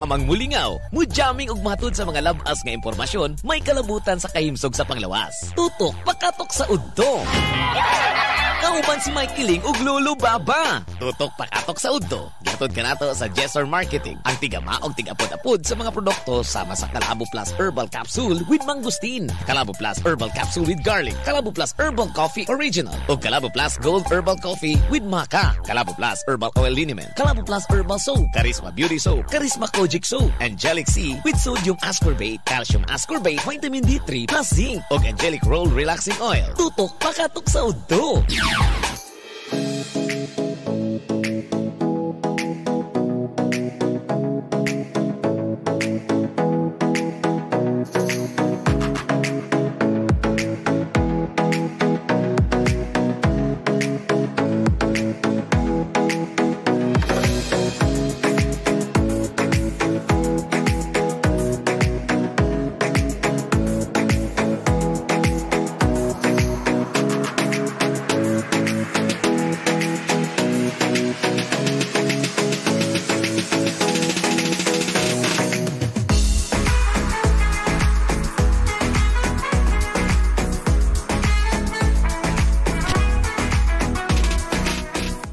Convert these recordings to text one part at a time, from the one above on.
Amang mulingaw, mujaming ug matod sa mga labas nga impormasyon, may kalabutan sa kahimsog sa panglawas. Tutok, pakatok sa udto. Kauban si Mike Kiling ug Lolo Baba. Tutok pakatok sa udto. Gatod ka nato sa Jesser Marketing. Ang tigama og tigapod-apod sa mga produkto sama sa Calabo Plus Herbal Capsule with Mangustin, Calabo Plus Herbal Capsule with Garlic, Calabo Plus Herbal Coffee Original, ug Calabo Plus Gold Herbal Coffee with Maca, Calabo Plus Herbal Oil Liniment, Calabo Plus Herbal Soap, Charisma Beauty Soap, Charisma Kojic Soap, Angelic C with Sodium Ascorbate, Calcium Ascorbate, Vitamin D3 plus Zinc, ug Angelic Roll Relaxing Oil. Tutok pakatok sa udto.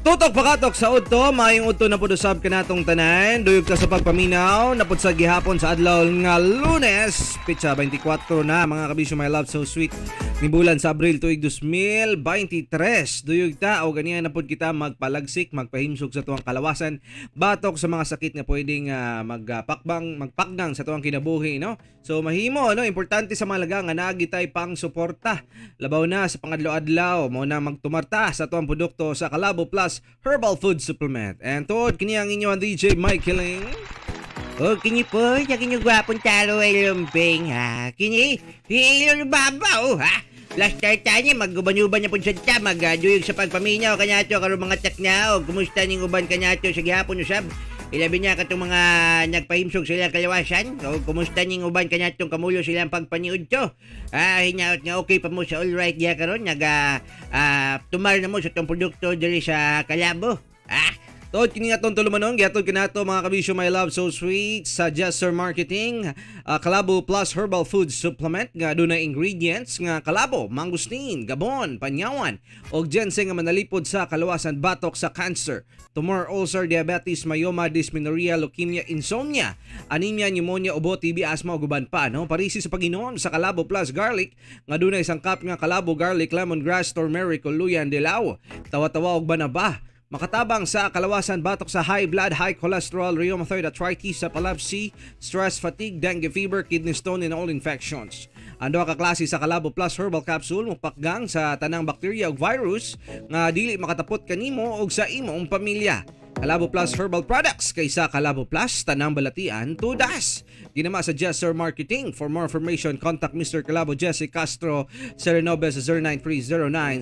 Tutok pakatok sa udto, maayong udto na pud usab kanatong tanan. Duyog ka sa pagpaminaw, napud sa gihapon sa adlaw nga Lunes, pitsa 24 na mga kabisyo, my love so sweet. Ni bulan sa Abril tuig 2023. Duyog ta o ganiya napud kita magpalagsik, magpahimsog sa tuwang kalawasan, batok sa mga sakit nga pwedeng magpakgang sa tuwang kinabuhi, no? So mahimo, no, importante sa mga laga nga naagi tay pang suporta. Labaw na sa pangadlaw-adlaw, mo na magtumarta sa tuwang produkto sa Calabo Plus Herbal Food Supplement. And tuod kini ang inyo ang DJ Mike Kiling. O kini po, sa kinyo gwapong talo ay lumping ha. Kini, hilong babaw ha. Last start niya, mag-uban-uban niya po sa ta, mag-duyog sa pagpaminyaw kanyato, karong mga tak niya, o kumusta ning uban kanyato sa gihapon usab. Ilabi niya katong mga nagpahimsog sila kalawasan, o kumusta ning uban kanyatong kamulo silang pagpaniud to. Hinaot nga okay pa mo sa alright diya karon, tumar na mo sa tong produkto diri sa Calabo. Tod kini atong tulumanon, giatod kinato mga kabisyo, my love so sweet sa Jesser Marketing, Calabo Plus Herbal Food Supplement nga dunay ingredients nga kalabo, mangustin, gabon, panyawan og ginseng nga manalipod sa kalawasan, batok sa cancer, tumor, ulcer, diabetes, myoma, dysmenorrhea, leukemia, insomnia, anemia, pneumonia, ubo, TB, asthma ug uban pa, no? Parisi sa pag-inom sa Calabo Plus Garlic nga dunay sangkap nga kalabo, garlic, lemongrass, turmeric, luya, dilaw, tawa-tawa ug banaba. Makatabang sa kalawasan, batok sa high blood, high cholesterol, rheumatoid arthritis, epilepsy, stress, fatigue, dengue fever, kidney stone, and all infections. Ando ka klase sa Calabo Plus Herbal Capsule, mupakgang sa tanang bakterya ug virus nga dili makatapot kanimo ug sa imong pamilya. Calabo Plus Herbal Products kaysa Calabo Plus, tanang balatian, tudas. Ginama sa Jesser Marketing. For more information, contact Mr. Calabo Jesse Castro Serenobe sa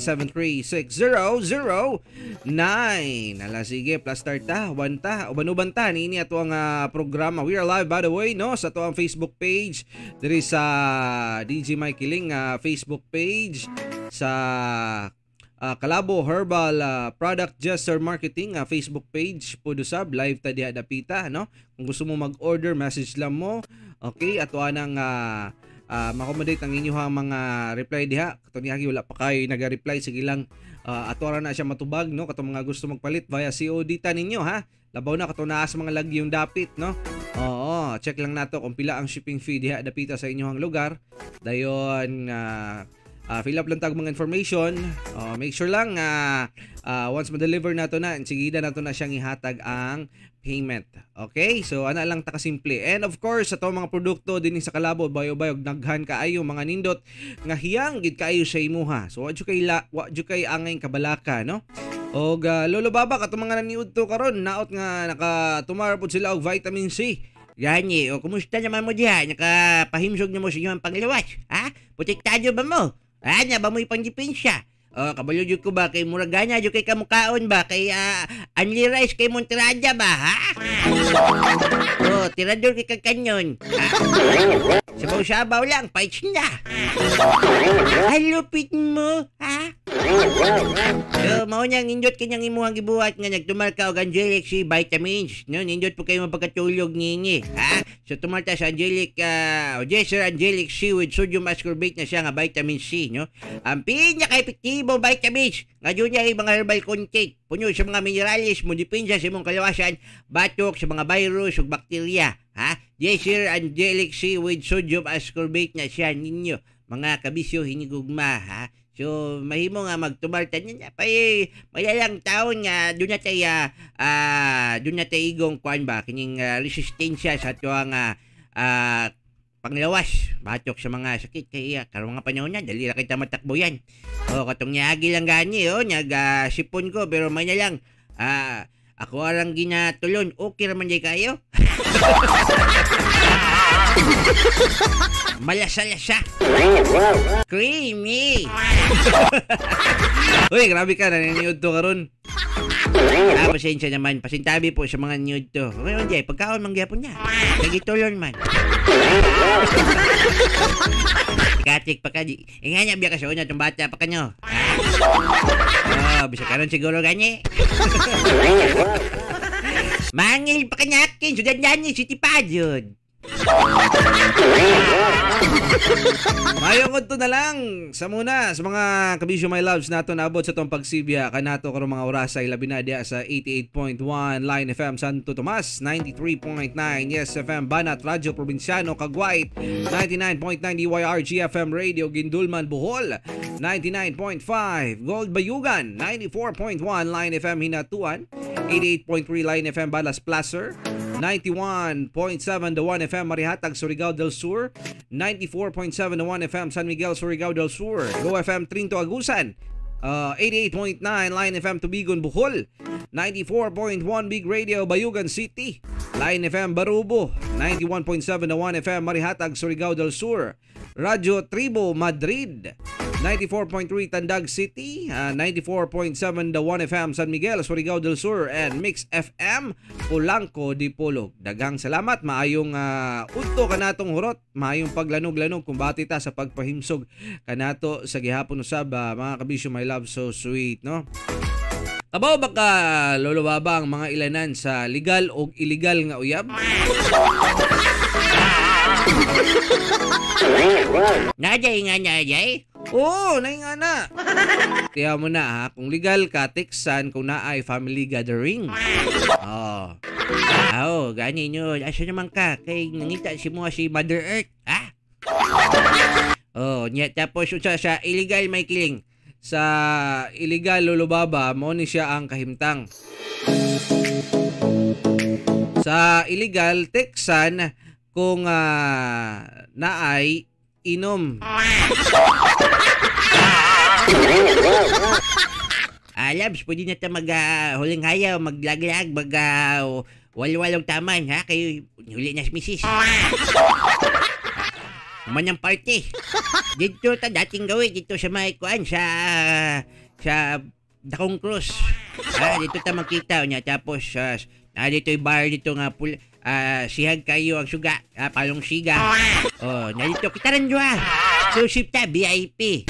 0930-973-6009. Ala sige, plus start ta, uban-uban ta, nini ato ang programa. We are live by the way, no, sa ato ang Facebook page, diri sa DJ Mike Kiling Facebook page, sa Calabo Herbal Product Jesser Marketing Facebook page po dusab, live ta diha dapita, no? Kung gusto mo mag-order, message lang mo. Okay, ato anang ma-accommodate ang inyong mga reply diha. Kato niya wala pa kayo nag-reply, sige lang ato ra na siya matubag, no? Kato mga gusto magpalit via COD ta ninyo, ha. Labaw na kato naa sa mga lagyong dapit, no? Oo, check lang nato kung pila ang shipping fee diha dapita sa inyong lugar. Dayon fill up lang tag mga information. Make sure lang once ma-deliver nato na, sigida nato na siyang ihatag ang payment. Okay? So ana lang ta kasimple. And of course, ato mga produkto dinhi sa Calabo, bayo-bayog naghan kaayo mga nindot nga hiyang gid kaayo sa imuha. So wa jud kay angay kabalaka, no? Og Lolo Baba kato mga naniud to karon, naot nga nakatumar pud sila og vitamin C. Gani, o kumusta naman mo diha? Nakapahimsog na mo sa inyong panglawas? Ha? Protektado ba mo? Anya ba mo ipangdipensya? Kabalo jud ko ba kay murag ganya jud kay kamukaon ba kay Unli Rice kay Monteraja ba ha? Tirador kay kakanyon. Sabaw-sabaw lang, fights na. Halupit mo, ha? So, mao niyang indot kanyang imuhang gibuhat nga nagtumal ka og Angelic C vitamins. No, indot po kayo mapagkatulog ngingi, ha? So, tumalta sa Angelic, Sir Angelic C with sodium ascorbate na siya nga vitamin C, no? Ang pinaka-epektibo vitamins nga doon niya mga herbal content. Punyo sa mga mineralis mo, dipinsa sa imong kalawasan, batok sa mga virus o bakterya, ha? Sir Angelic C with sodium ascorbate na siya ninyo. Mga kabisyo, hinigugma, ha? So, mahimo nga magtumartan niya. Mayalang taon nga, doon na tayo igong kuan ba, kining resistensya sa tuwang panglawas, batok sa mga sakit. Kaya, karong mga panahon na, dali ra kita matakbo yan. Katong nyagi lang gani, sipon ko, pero may na lang, ako arang ginatulon, okay raman day kayo. Malasa-lasa. Creamy. Uy, grabe ka, naniniod to karon. Pasensya naman, pasintabi po sa mga nude to. Ngayon, Jay, pagkaon mangyapon niya. Nagitulon man. Katik pa ka, nga niya biya ka sa una itong bata pa ka nyo. Bisa karon siguro ganyi. Mangil pa kanyakin, sudan yan si Tipadyon. Mayong to na lang sa muna sa mga kabisyo my loves nato naabot sa tong pagsibya kanato karong mga oras ay labi na dia sa 88.1 Line FM Santo Tomas, 93.9 Yes FM Banat Radyo Provinciano Caguait, 99.9 DYRG FM Radio Gindulman Bohol, 99.5 Gold Bayugan, 94.1 Line FM Hinatuan, 88.3 Line FM Balas Placer, 91.7 The 1 FM Marihatag Surigao del Sur, 94.7 The 1 FM San Miguel Surigao del Sur, Go FM Trinto Agusan, 88.9 Line FM Tubigon Bohol, 94.1 Big Radio Bayugan City, Line FM Barubo, 91.7 The 1 FM Marihatag Surigao del Sur, Radyo Tribo Madrid, 94.3 Tandag City, 94.7 The 1 FM San Miguel, Surigao del Sur, and Mix FM Polanco Dipolog. Daghang salamat, maayong udto kanatong hurot, maayong paglanog-lanog kung bati ta sa pagpahimsog kanato sa gihapon usab, mga kabisyo my love so sweet, no? Kabaw baka lulubaba ang mga ilanan sa legal o illegal nga uyab? Najay nga najay? Oo, nga na. Tiya mo na ha, kung legal ka, teksan kung naay family gathering. Gani nyo. Asa naman ka? Kay nangita si Mother Earth, ha? Tapos sa illegal may kiling. Sa illegal lulubaba, mo ni siya ang kahimtang. Sa illegal, teksan kung naay inom. Labs, pwede na ito huling hayaw, maglaglag, walwalong taman, ha? Kayo, huli na si Mrs. Manang party. Dito ta dating gawin, dito sa may kuan, sa Dakong Cruz. Dito ta makita niya, tapos dito yung bar dito nga sihag kayo ang suga, palong siga. Nalito kita rin dyan. Susip ta, VIP.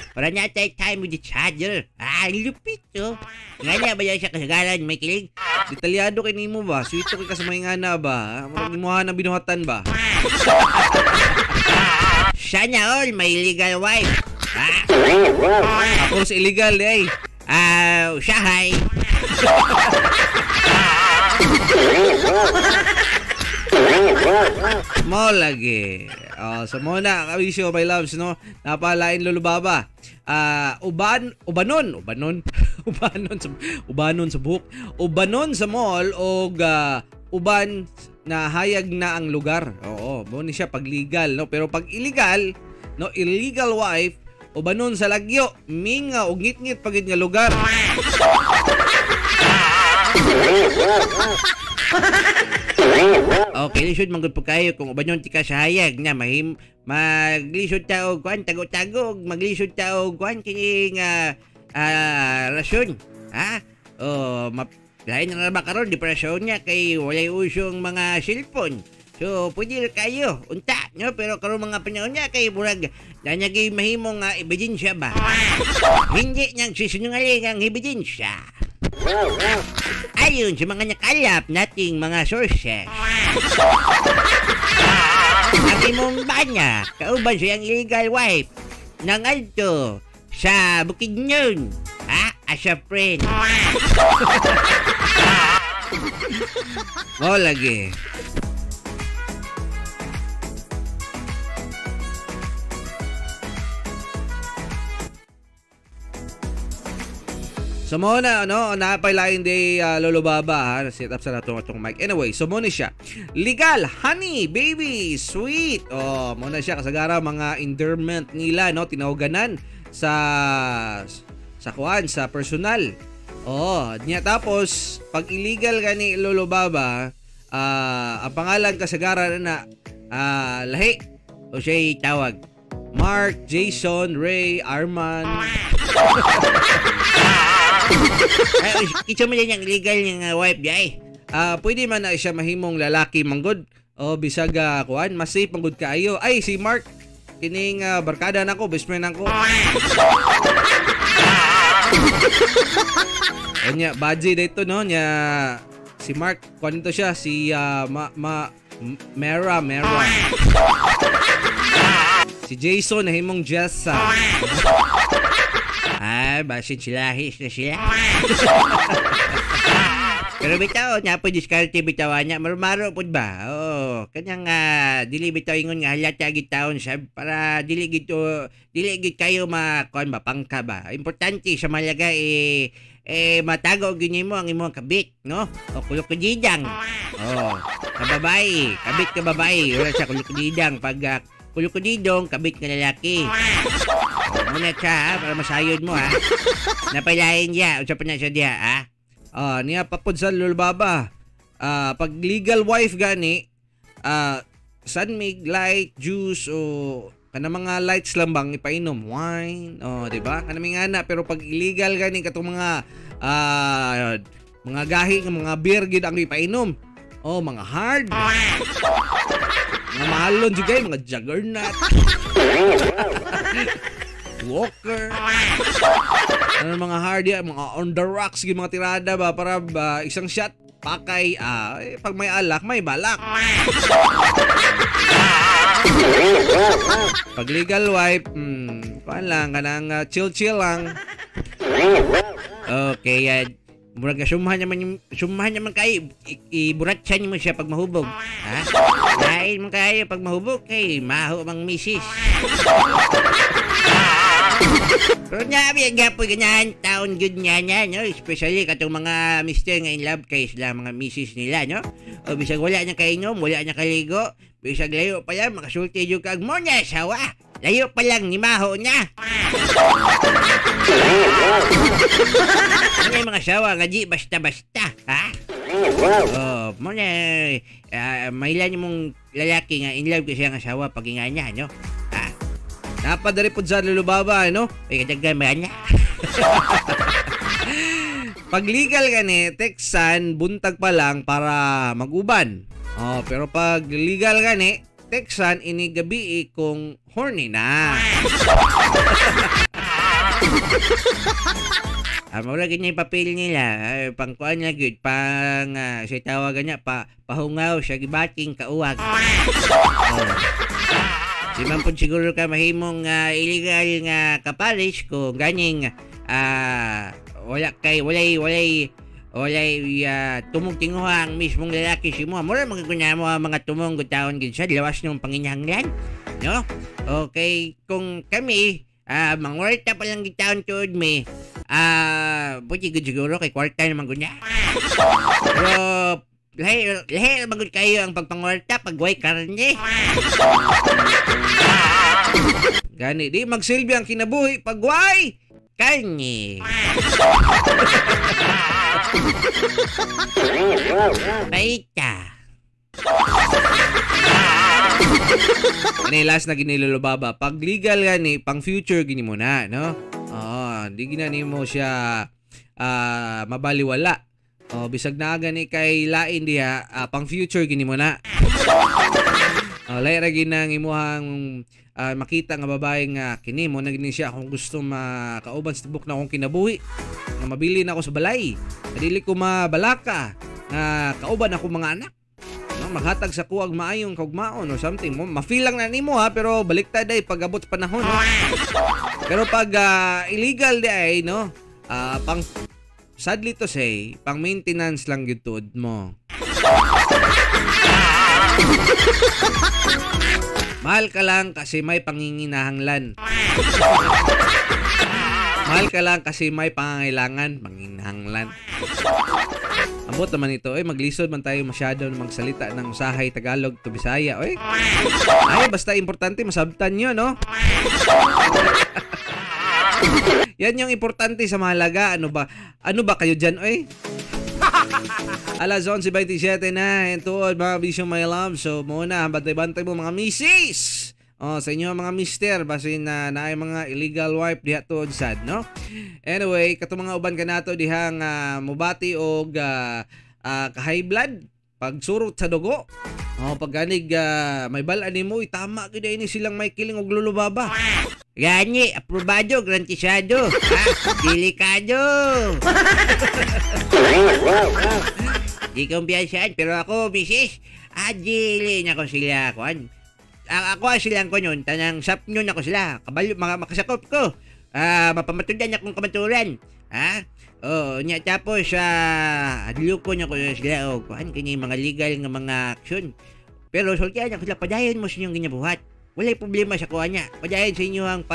Para niya tayo time with each other. Lupit to. Nga niya ba yan siya kasagalan, may kilig? Detalyado kay nimo ba? Sweet kay kasamay nga na ba? Magmuha na binuhatan ba? Sana all, may illegal wife. Ako sa illegal eh. Sahay. Mo lagi. So muna kabisyo my loves, no. Napalain lulubaba. Ubanon sa buhok. Ubanon sa mall og uban na hayag na ang lugar. Oo, mo ni siya pag legal, no. Pero pag illegal, no, illegal wife, ubanon sa lagyo, minga og ngit-ngit pagid nga lugar. Okay, lisod manggod po kayo kung uban yung tika sa hayag na maglisod ta og kuan tago-tago, maglisod ta og kuan kini nga rason. Ha? Lain na ba karon di parasyon niya kay walay usong mga cellphone. So, pwede kayo, unta, no? Pero karon mga panahon niya kay burag nanyagi mahimong ebidensya ba? Hindi niyang sisinungaling ang ebidensya. Ayon sa mga nakalap nating mga sources. Ang imong banya, kauban siyang illegal wife ng alto sa Bukidnon. As a friend. Lagi. So mo na, napailain di Lolo Baba, set up sa natong mic. Anyway, so mo na siya. Legal, honey, baby, sweet. Mo na siya kasagara mga endearment nila, no, tinawaгаnan sa kuan, sa personal. Niya tapos, pag illegal gani Lolo Baba, ang pangalan kasagara na lahi, o siya'y tawag. Mark, Jason, Ray, Arman. Kita mo yan yung illegal yung wife niya pwede man na siya mahimong lalaki manggod o bisag kuan mas safe manggod kaayo. Ay si Mark kining barkada nako, best friend nako. Anya badge dito no nya si Mark kuan to siya si Mera. Si Jason nahimong Jessa. Basin silahis na siya. Pero bitaw, niya po diskarte bitawa niya. Marumaro po ba? Kanyang dili bitaw ingon nga halata gitaon siya para dili gid kayo mapangka ba. Importante sa malaga matago gyud mo ang imong kabit, no? O kulukudidang. Kababae, kabit ka babae, wala sa kulukudidang pag kulukudidong kabit nga lalaki. Muna siya para masayod mo Napailain niya. Usapan na siya diya niya papod sa Lolo Baba. Pag legal wife gani, sunmig, light, juice o kana mga lights lang bang ipainom, wine, di ba? Kana mga pero pag illegal gani katong mga gahi ng mga beer gid ang ipainom. Mga hard. Mga mahalon juga mga juggernaut. Walker. Mga hard mga on the rocks mga tirada ba para isang shot pakay pag may alak may balak. Pag legal wife paan lang kanang chill lang. Okay, murag sumahan naman kayo iburatsan mo siya pag mahubog. Dahil mo kayo pag mahubog kay maho mang misis. Pero nabi gapo ganyan taon good niya no, especially katong mga mister nga in love kay sila mga misis nila no. O bisag wala niya kainom, wala niya kaligo, bisag layo pa yan makasulti jud kag mo niya sawa. Layo pa lang ni maho niya. Ano mga sawa nga di basta-basta, muna mailan yung mong lalaki nga in love kasi ang asawa pag nga niya, no? Napadari po sa Lolo Baba, no? Ay, kadagdaman niya. Pag legal gani, teksan, buntag pa lang para maguban. Pero pag legal gani, teksan, ini gabi kung horny na. Mura ganyan yung papel nila. Pangkuan na good. Siya tawagan niya, pahungaw siya gibating kauwag. Di man po siguro ka mahimong illegal nga kapalis kung ganyang walay tumong tinguha ang mismong lalaki si mo. Mura magaguna mo mga tumong gutaon gid sa lawas ng panginahanglan. No? Okay, kung kami mangwarta pa lang gitaon tuod me. Pwede gud siguro kay kwarta naman gunya. Pero lahi magud kayo ang pagpangwarta pagway karne. Gani di magsilbi ang kinabuhi pagway karne. Baita. Ani last na ginilulubaba. Pag legal gani, pang future gini mo na, no? Di ginani mo siya mabaliwala. Bisag na gani kay lain diha, pang future gini mo na. Lain ra ginang imuhang makita nga babae nga kini mo na gini siya kung gusto makauban sa tibok na akong kinabuhi. Nga mabili na ako sa balay. Dili ko mabalaka nga kauban ako mga anak. Maghatag sa kuwag maayong kaugmaon or something mo ma-feel lang na nimo ha, pero baliktad ay pag-abot sa panahon, no? Pero pag illegal di ay, no, pang sadly to say, pang maintenance lang gyud tuod mo. Mahal ka lang kasi may panginginahanglan. Mahal ka lang kasi may pangangailangan, panginahanglan. Ambot naman ito, maglisod man tayo masyado na magsalita ng usahay Tagalog to Bisaya, Ay, basta importante masabtan nyo, no? Yan yung importante sa mahalaga. Ano ba kayo dyan, Alas 11:27 na, and tuod mga bisyo my love. So, muna, bantay-bantay mo mga misis. Sa inyo mga mister, basin na naay mga illegal wife diha tuod sad, no? Anyway, katong mga uban kanato dihang mubati og ka-high blood, pagsurot sa dugo. Pagganig may bal-an nimo, tama gid ini silang may kiling og lulubaba. Gani, aprobado, garantisado. Delikado. Di kumpiyansahan, pero ako, misis, dili na ko sila, ako silang ko yun, tanang sap nyo na ko sila, kabalo, makasakop ko, mapamatudan akong kamaturan, niya tapos, adluko na ko sila, kini mga legal nga mga aksyon, pero sultihan ako sila, padayon mo sa inyong ginabuhat, walay problema sa kuha niya, padayon sa inyo ang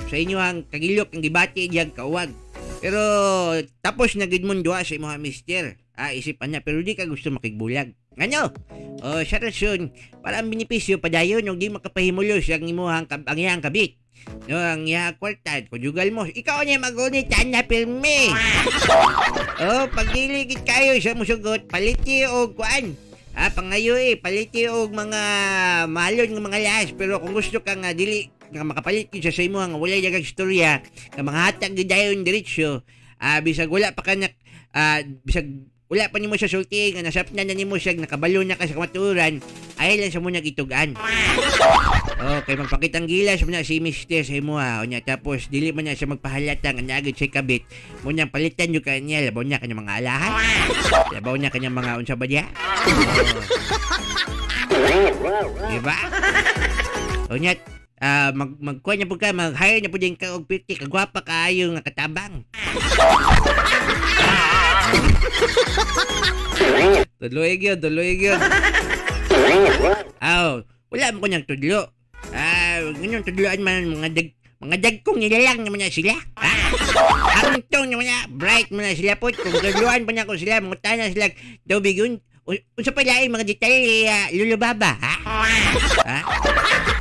sa inyo ang kagilok, ang gibati, diyang kauwag, pero tapos nagid mo duwa sa imong mister, isipan niya, pero di ka gusto makigbulag. Ano? Sa rason, para ang benepisyo padayon yung di makapahimulos ang imuhang ang iyang kabit. No, ang iyang kwartad, konjugal mo. Ikaw niya magunit, na pirmi. Pagiligid kayo sa musugot, paliti o kuan. Pangayo paliti o mga malon ng mga lahas. Pero kung gusto ka nga dili, nga makapalit yun sa imuhang wala yagang istorya, nga mga hatag dayon diretsyo, bisag wala pa ka bisag wala pa nimo siya sulti nga nasapnan na nimo siya nakabalo na ka sa kamaturan ay lang sa mo nagitugan. Okay, magpakitang gilas mo na si mister sa imo nya tapos dili man niya siya magpahalata nga naagid siya kabit mo niyang palitan yung kanya labaw niya kanya mga alahan labaw niya kanya mga unsa ba diya diba nya magkuha niya po ka mag-hire niya po din ka og piti kagwapa kaayo nga katabang. Tudloig yun. Wala mo ko niyang tudlo. Ganyan tudloan man mga dagkong nilalang naman na sila. Ang tong naman na bright mo na sila po. Kung tudloan pa niya ko sila, mga tanan sila tubig yun. Unsa pa lain mga detalye lulubaba,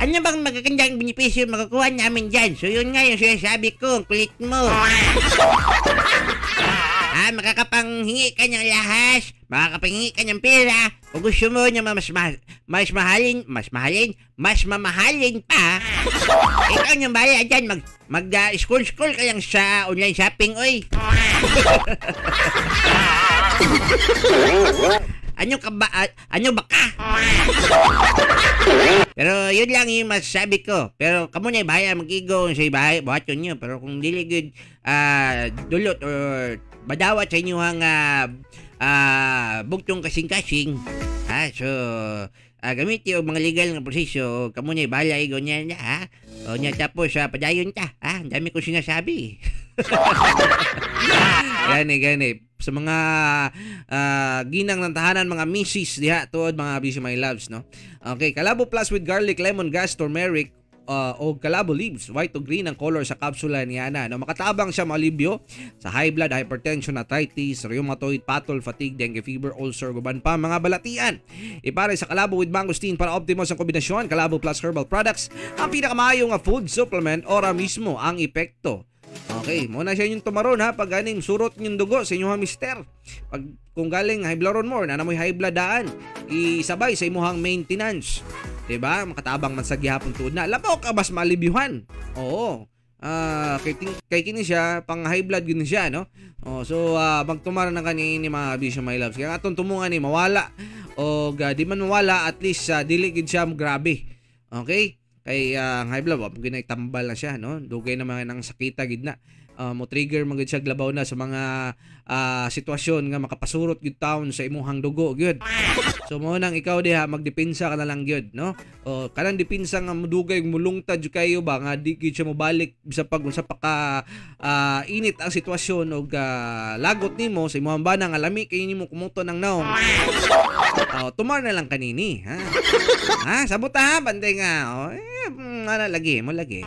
Ano bang magagandang benepisyo makakuha namin dyan? So yun nga yung sinasabi ko, kulit mo. Makakapanghingi ka ng lahas, makakapanghingi ka ng pera, kung gusto mo niya mas mamahalin pa, ikaw niyang bahala dyan, mag-scroll ka lang sa online shopping, Ano ba ka? Pero yun lang yung masasabi ko. Pero kamo na bahaya mag-igo sa ibahay, buhaton nyo. Pero kung dili good dulot or badawat sa inyo ang bugtong kasing-kasing, so gamit yung mga legal nga proseso, kamo na bahala igo niya o niya tapos padayon ta, ang dami ko sinasabi. Gani. Sa mga ginang ng tahanan, mga misis diha tuod mga busy my loves, no? Okay, Kalabo Plus with garlic, lemongrass, turmeric, o Kalabo leaves, white o green ang color sa kapsula niya na. No, makatabang siya malibyo sa high blood, hypertension, arthritis, rheumatoid, patol, fatigue, dengue fever, ulcer, guban pa mga balatian. Ipare sa Kalabo with mangosteen para optimos ang kombinasyon. Kalabo Plus herbal products, ang pinakamayong food supplement ora mismo ang epekto Okay, muna siya yung tumaron ha pag aning surot yung dugo sa inyong mister. Pag kung galing high blood mo na namoy high blood daan, isabay sa imuhang maintenance. Diba? Makatabang man sa gihapon tuod na. Labaw ka mas malibyuhan. Oo. Kay kini siya pang high blood gini siya no. So magtumara na kani ni mga bisyo my loves. Kaya atong tumungan ni mawala o di man mawala at least dili gid siya grabe. Okay? Kay high blood wag ginay tambal na siya no. Dugay na mga nang sakita gid na. Mo trigger man gid siya labaw na sa mga sitwasyon nga makapasurot gid taon sa imuhang dugo gyud. So mo nang ikaw diha magdepensa ka na lang gyud no. O kanang depensa nga mudugay mulungtad jud kayo ba nga di gid siya mobalik sa pag unsa pa ka init ang sitwasyon og lagot nimo sa imong bana nga lami kay nimo kumuto ng naong. Tumar na lang kanini ha. Sabot ha banday nga. Ano lagi mo lagi.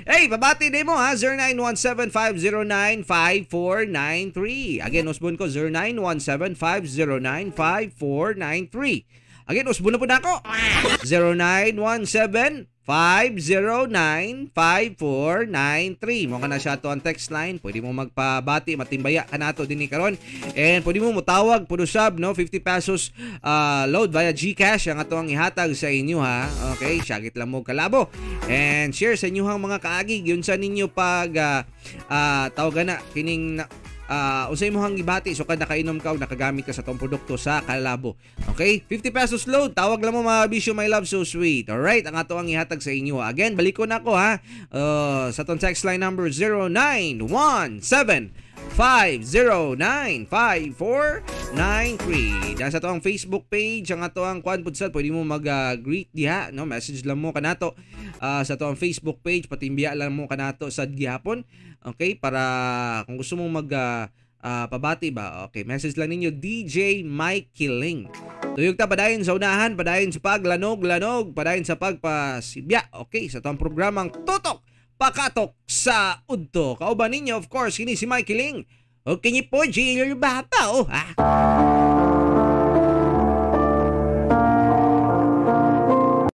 Hey, babati din mo ha, 0917-509-5493. Again, usbon ko, 0917-509-5493. Again, usbon na po na ako. 0917-509-5493. Mo ka na siya to ang text line. Pwede mo magpabati, matimbaya ka na to din ni karon. And pwede mo mutawag, pudusab, no? 50 pesos load via GCash. Ang ato ang ihatag sa inyo, ha? Okay, syagit lang mo kalabo. And share sa inyong mga kaagig. Yun sa ninyo pag tawagan na, kining unsay mo hang gibati so kada nakainom ka o nakagamit ka sa tong produkto sa kalabo. Okay? 50 pesos load. Tawag lang mo mga bisyo my love so sweet. Alright? Ang ato ang ihatag sa inyo. Again, balik ko na ako ha. Sa tong text line number 0917-509-5493. Dahil sa to ang Facebook page, ang ato ang Kwan Pudsal, pwede mo mag-greet diha. No? Message lang mo kanato sa to ang Facebook page. Patimbiya lang mo kanato sa gihapon. Okay? Para kung gusto mong pabati ba? Okay, message lang ninyo DJ Mike Kiling. Tuyog ta padayon sa unahan, padayon sa paglanog-lanog, padayon sa pagpasibya. Okay, sa tong programang Tutok Pakatok sa Udto. Kauban ninyo of course kini si Mike Kiling. Okay ni po, Jailer Bata ha.